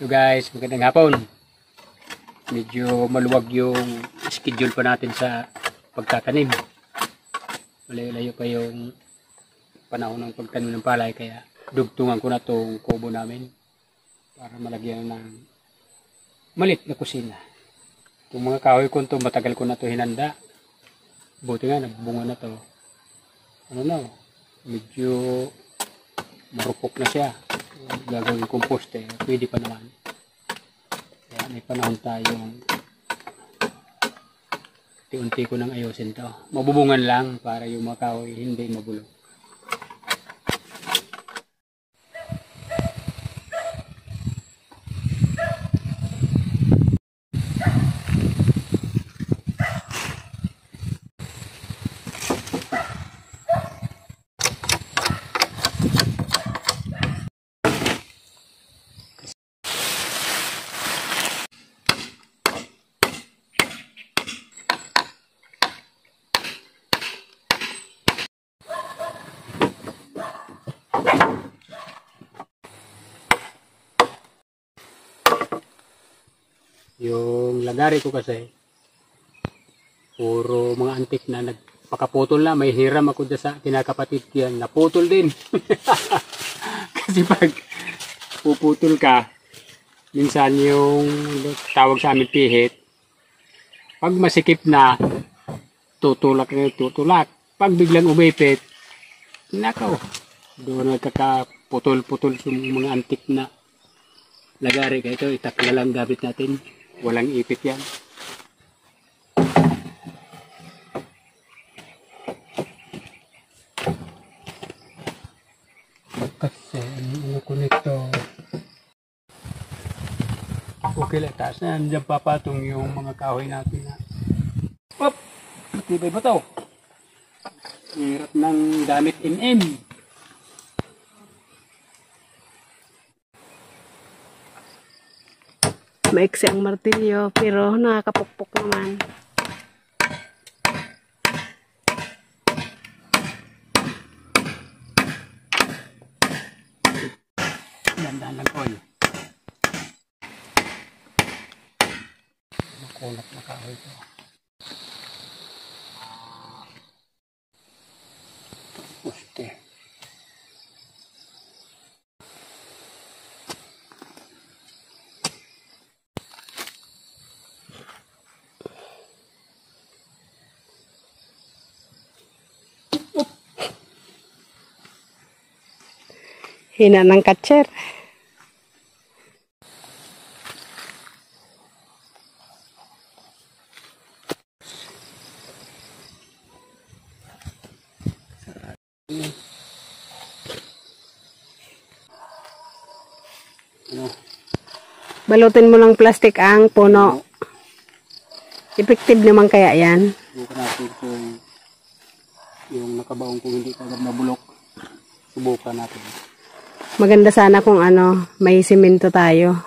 So guys, magandang hapon. Medyo maluwag yung schedule pa natin sa pagtatanim. Malayo-layo pa yung panahon ng pagtanim ng palay, kaya dugtungan ko na tong kubo namin para malagyan ng malit na kusina. Itong mga kahoy ko to, matagal ko na to hinanda. Buti nga, nagbunga na to. Ano na, medyo marupok na siya. Gagawin compost pwede pa naman. Kaya may panahon tayong unti-unti ko nang ayusin to. Mabubungan lang para yung mga kahoy hindi mabulok. Yung lagari ko kasi puro mga antik na nagpakaputol na. May hiram ako dyan sa kinakapatid yan, naputol din. Kasi pag puputol ka, minsan yung tawag sa amin pihit, pag masikip na tutulak na tutulak. Pag biglang umipit, nakaw, doon nagkakaputol-putol yung mga antik na lagari. Kaya ito, itak na lang gamit natin. Walang ipit yan. Kasi ano ko nito. Okay lang, taas na. Nandiyan papatong yung mga kahoy natin na. Pop! Matibay ba ito? Hirap ng gamit MM. Maiksi ang martilyo, pero nakakapukpok naman. Dandan lang ko yun. Makulap na kahoy ito. Puste. Hina ng katser. Balutin mo ng plastic ang puno. Effective naman kaya yan? Subukan natin kung yung nakabaong kung hindi kagad mabulok. Subukan natin. Maganda sana kung ano, may simento tayo.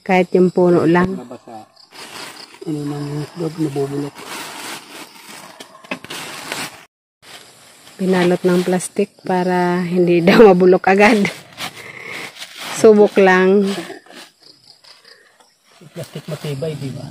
Kahit yung puno lang. Nabasa. Ano nang nabubulok. Pinalot ng plastic para hindi daw mabulok agad. Subok lang. Plastic matibay, di ba?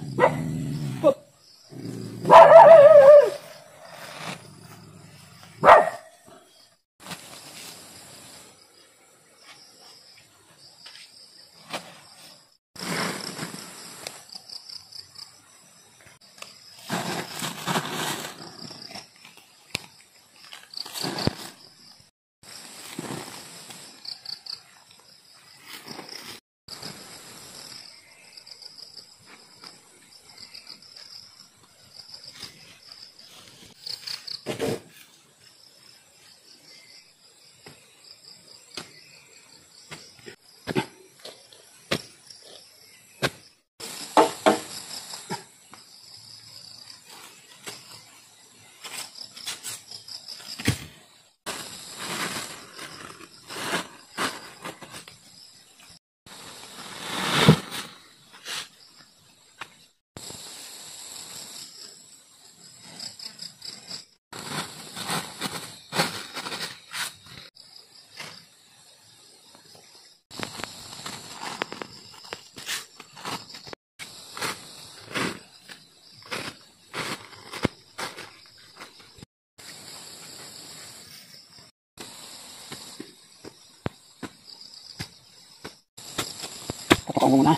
Tutok ko muna.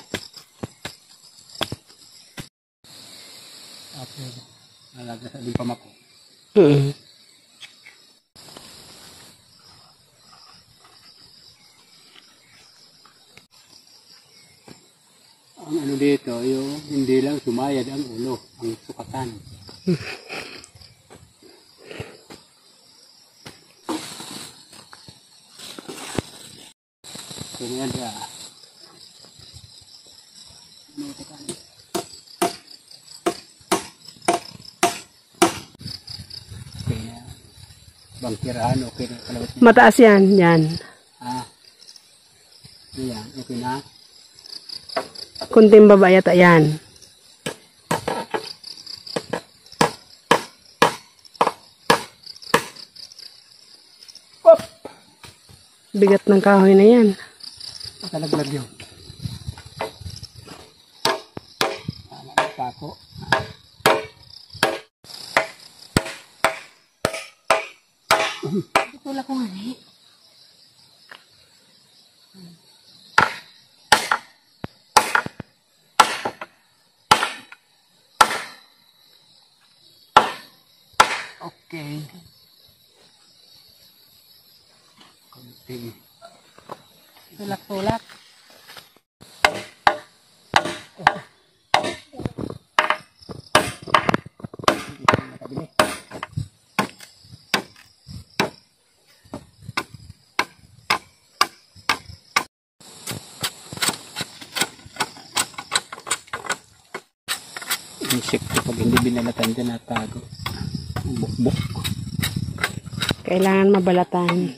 Tapos, nalaga sa din pamako. Ang ano dito, yung hindi lang sumayad ang ulo, ang sukatan. Ganyan siya. Kaya, bangkirahan, okay na kalawat niya. Mataas yan, yan. Yan, okay na. Kunting baba yata yan. Pop! Bigat ng kahoy na yan. Matalaglag yun. Tama na pako. Tulak ko nga eh. Okay. Konting. Tulak-tulak. Insekto pag hindi binalatan dyan natago. Bukbuk. Kailangan mabalatan.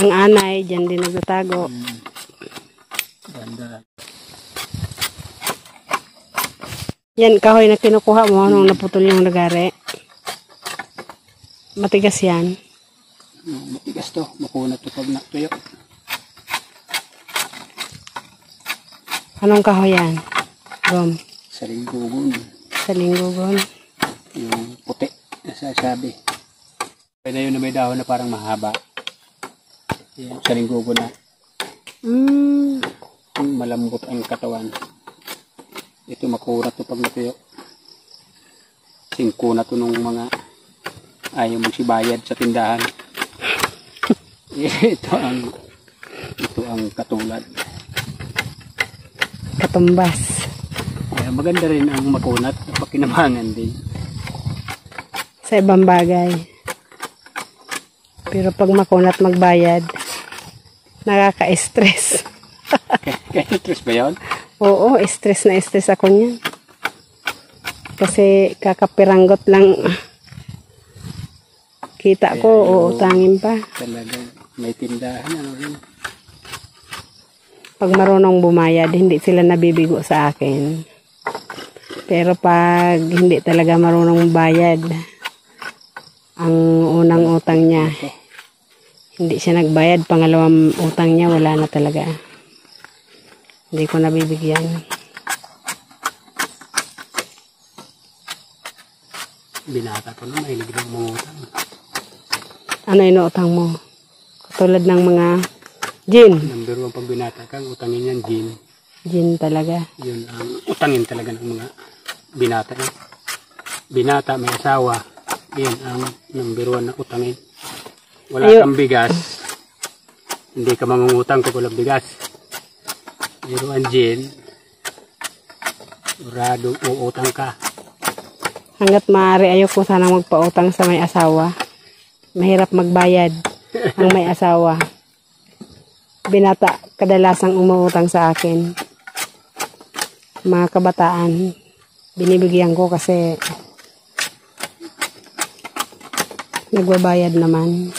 Ang anay, dyan din nagtatago. Ganda. Yan, kahoy na kinukuha mo nung naputol yung lagari. Matigas yan. Matigas to. Makunat to pag natuyo. Anong kahoy yan? Gom. Salinggugon. Salinggugon. Yung puti. Nasasabi. Kaya na yun na may dahon na parang mahaba. Yung salinggugon na. Yung malambot ang katawan. Ito makunat to pag natuyo. Singko na to nung mga ayaw magsibayad sa tindahan. ito ang katulad. Katumbas. Kaya maganda rin ang makunat at pakinabangan din. Sa ibang bagay. Pero pag makunat magbayad, nakaka-stress. Kaya stress ba yun? Oo, stress na stress ako niyan. Kasi kakapiranggot lang kita ko, uutangin pa. Talaga, may tindahan, ano rin. Pag marunong bumayad, hindi sila nabibigo sa akin. Pero pag hindi talaga marunong bayad, ang unang utang niya, hindi siya nagbayad, pangalawang utang niya, wala na talaga. Hindi ko nabibigyan. Binata ko na, mahilig ng mga utang. Ano inuutang mo? Katulad ng mga gin. Number 1 pag binata kang utangin yan, gin. Gin talaga. Yun ang utangin talaga ng mga binata. Binata, may asawa. Yun ang number 1 na utangin. Wala kang bigas. Hindi ka mangungutang kung walang bigas. Pero ang gin, uradong uutang ka. Hanggat maaari ayoko sana magpautang sa may asawa. Mahirap magbayad ang may asawa. Binata kadalasang umuutang sa akin. Mga kabataan, binibigyan ko kasi nagbabayad naman.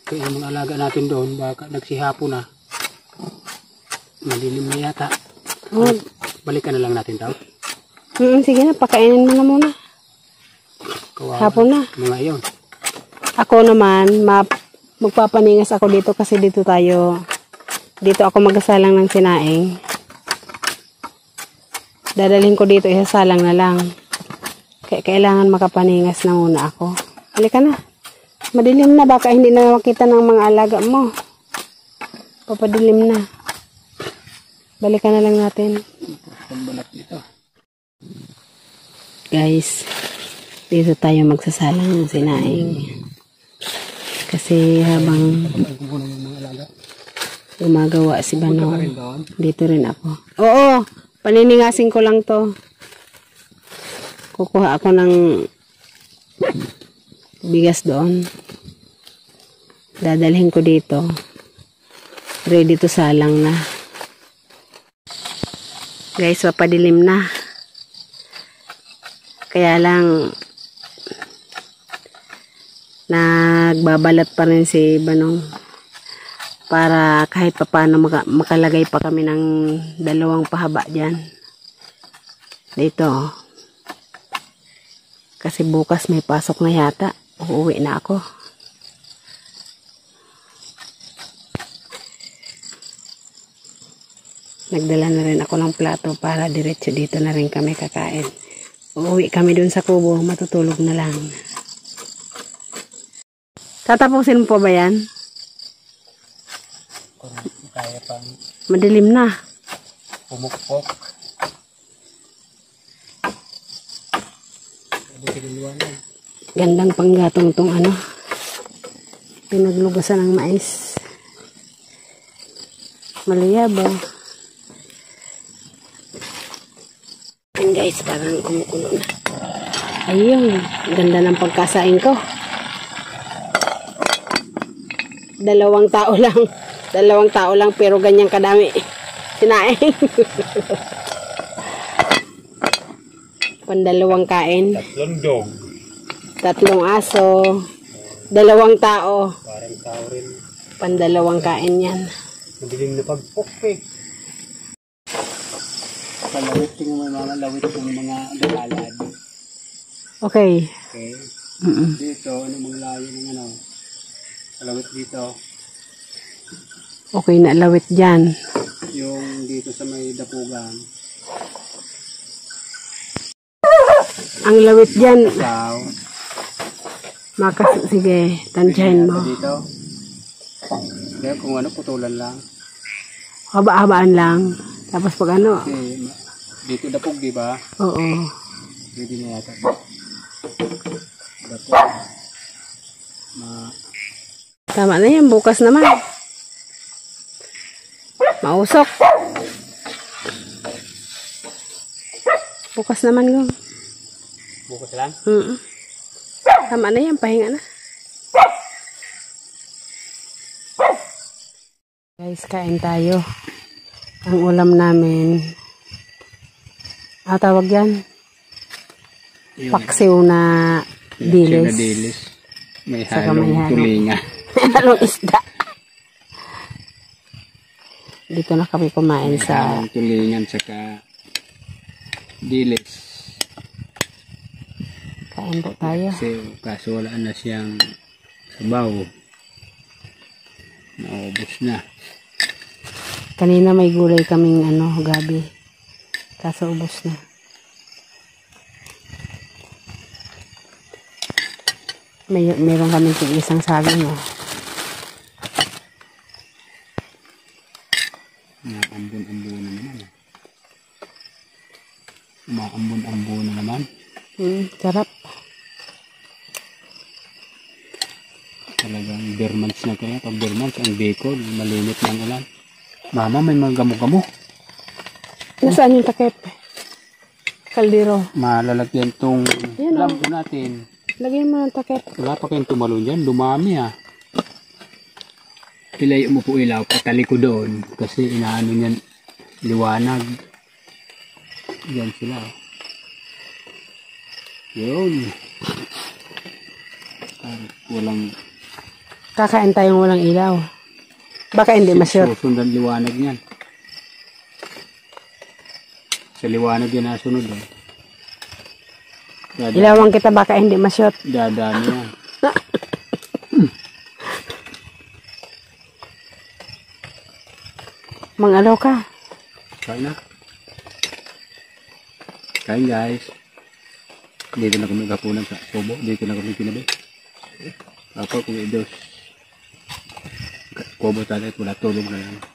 Kaya mga alaga natin doon, baka nagsihapo na. Malilim na yata. Oh. Balikan na lang natin daw. Sige na, pakainin mo na muna. Kawawa. Hapon na. Mga iyon. Ako naman, magpapaningas ako dito kasi dito ako magasalang ng sinaing. Dadalhin ko dito, isasalang na lang. Kaya kailangan makapaningas na muna ako. Halika na. Madilim na, baka hindi na makita ng mga alaga mo. Papadilim na. Balikan na lang natin. Pagbalat dito. Guys, dito tayo magsasalang ng sinaing. Kasi habang gumagawa si Banong, dito rin ako. Oo, paniningasin ko lang to. Kukuha ako ng bigas doon. Dadalhin ko dito. Ready to salang na. Guys, papadilim na. Kaya lang nagbabalat pa rin si Banong para kahit papaano makalagay pa kami ng 2 pahaba dyan. Dito. Kasi bukas may pasok na yata. Uuwi na ako. Nagdala na rin ako ng plato para diretso dito na rin kami kakain. Uuwi kami dun sa kubo, matutulog na lang. Tatapusin mo pa ba yan? Kung kaya pang Madilim na. pumukpok. Gandang panggatong tong ano. Pinaglugasan ng mais. Maliyabo. Yan guys, parang kumukulo na. Ayun, ganda ng pagkasain ko. 2 tao lang. 2 tao lang pero ganyang kadami. Sinaing. Pandalawang kain. 3 dog. 3 aso. 2 tao. Parang tao rin. Pandalawang kain yan. Madilim na pagpukpik. Palawit yung mga lawit yung mga galalad. Okay. Okay. Mm-mm. Dito, ano mga layo ng ano. Palawit dito. Okay na lawit dyan. Yung dito sa may dapugan. Ang lawit dyan. Ikaw. Sige, tansyahin mo. Dito. Kaya kung ano, putulan lang. Haba-habaan lang. Tapos pag ano. Kasi dito dapog, di ba? Oo. Pwede na yata. Dapog. Tama na yan. Bukas naman. Mausok. Bukas naman ko. Bukas lang? Tama na yan. Pahinga na. Guys, kain tayo. Ang ulam namin. Tawag yan. Paksiw na dilis. Na dilis. May Saka halong may halong. tulinga. Halong isda. Dito na kami kumain May sa... halong tulingan saka dilis. Kain po tayo. Kasi kaso wala na siyang sabaw. Naubos na. Kanina may gulay kaming gabi. Kaso ubos na. Meron kaming isang saging. Umaambon-ambon na naman. Umaambon-ambon na naman. Sarap. Talagang bermans na kaya. Pag bermans, ang Bicol, malimit ng ulan. Mama, may mga gamo-gamo. Nasaan yung takip? Kaldero. Malalagyan tong Yan, lampo natin. Lagyan mo ng takip. Wala pa kayong tumalon dyan. Dumami Ilayo mo po ilaw. Patali ko doon. Kasi inaano niyan liwanag. Yan sila. Yun. Walang Kakain tayong walang ilaw. Baka hindi ma-short. susundan liwanag niyan. Sa liwanag yan nasunod. Ilawan kita baka hindi ma-short. Dadaan yan. Mang-alaw ka. Kain na. Kain guys. Dito na kami kapunan sa kubo. Dito na kami kinabi. Ako kung idos. kubo talaga, wala tulog na lang.